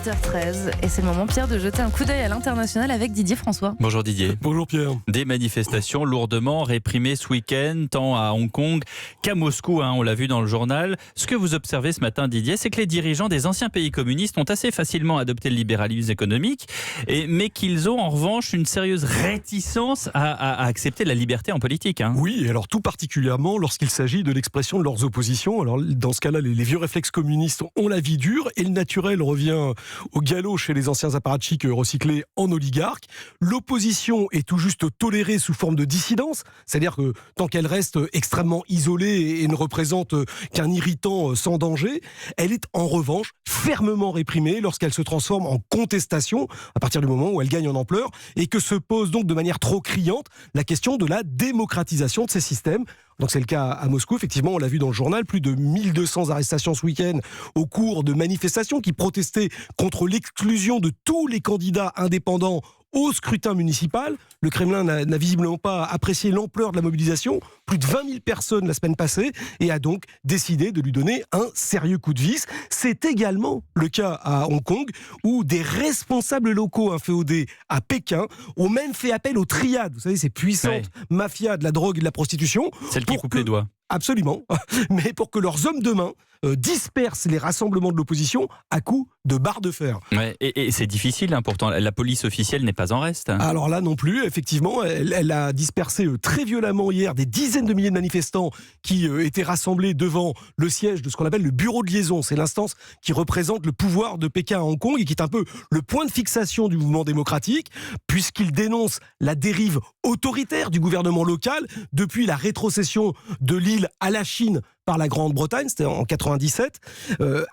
8h13 et c'est le moment, Pierre, de jeter un coup d'œil à l'international avec Didier François. Bonjour Didier. Bonjour Pierre. Des manifestations lourdement réprimées ce week-end, tant à Hong Kong qu'à Moscou, on l'a vu dans le journal. Ce que vous observez ce matin, Didier, c'est que les dirigeants des anciens pays communistes ont assez facilement adopté le libéralisme économique, mais qu'ils ont en revanche une sérieuse réticence à accepter la liberté en politique. Oui, et alors tout particulièrement lorsqu'il s'agit de l'expression de leurs oppositions. Alors dans ce cas-là, les vieux réflexes communistes ont la vie dure et le naturel revient au galop chez les anciens apparatchiks recyclés en oligarques. L'opposition est tout juste tolérée sous forme de dissidence, c'est-à-dire que tant qu'elle reste extrêmement isolée et ne représente qu'un irritant sans danger, elle est en revanche fermement réprimée lorsqu'elle se transforme en contestation à partir du moment où elle gagne en ampleur et que se pose donc de manière trop criante la question de la démocratisation de ces systèmes. Donc c'est le cas à Moscou, effectivement, on l'a vu dans le journal, plus de 1200 arrestations ce week-end au cours de manifestations qui protestaient contre l'exclusion de tous les candidats indépendants au scrutin municipal. Le Kremlin n'a visiblement pas apprécié l'ampleur de la mobilisation, plus de 20 000 personnes la semaine passée, et a donc décidé de lui donner un sérieux coup de vis. C'est également le cas à Hong Kong, où des responsables locaux inféodés à Pékin ont même fait appel aux triades, vous savez, ces puissantes mafias de la drogue et de la prostitution. Celle qui coupe les doigts. Absolument, mais pour que leurs hommes de main dispersent les rassemblements de l'opposition à coups de barres de fer. Ouais, et c'est difficile, pourtant, la police officielle n'est pas en reste. Alors là non plus, effectivement, elle a dispersé très violemment hier des dizaines de milliers de manifestants qui étaient rassemblés devant le siège de ce qu'on appelle le bureau de liaison. C'est l'instance qui représente le pouvoir de Pékin à Hong Kong et qui est un peu le point de fixation du mouvement démocratique, puisqu'il dénonce la dérive autoritaire du gouvernement local depuis la rétrocession de l'île à la Chine par la Grande-Bretagne, c'était en 97,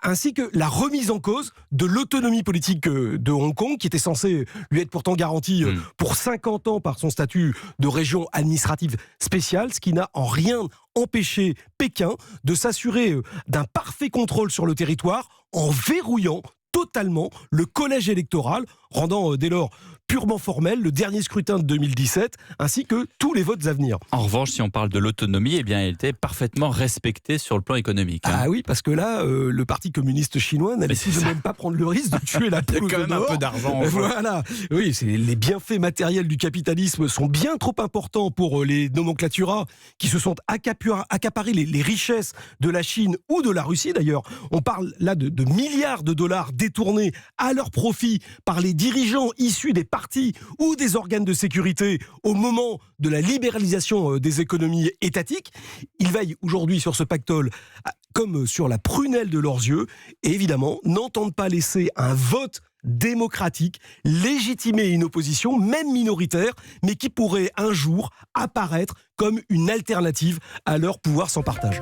ainsi que la remise en cause de l'autonomie politique de Hong Kong, qui était censée lui être pourtant garantie pour 50 ans par son statut de région administrative spéciale, ce qui n'a en rien empêché Pékin de s'assurer d'un parfait contrôle sur le territoire en verrouillant totalement le collège électoral, rendant dès lors purement formel le dernier scrutin de 2017, ainsi que tous les votes à venir. En revanche, si on parle de l'autonomie, elle était parfaitement respectée sur le plan économique. Ah oui, parce que là, le Parti communiste chinois n'allait tout de même pas prendre le risque de tuer la poule. Il y a quand même un peu d'argent. Voilà. Oui, les bienfaits matériels du capitalisme sont bien trop importants pour les nomenclaturas qui se sont accaparés les richesses de la Chine ou de la Russie d'ailleurs. On parle là de milliards de dollars détournés à leur profit par les dirigeants issus des partis ou des organes de sécurité au moment de la libéralisation des économies étatiques. Ils veillent aujourd'hui sur ce pactole comme sur la prunelle de leurs yeux et évidemment n'entendent pas laisser un vote démocratique légitimer une opposition, même minoritaire, mais qui pourrait un jour apparaître comme une alternative à leur pouvoir sans partage.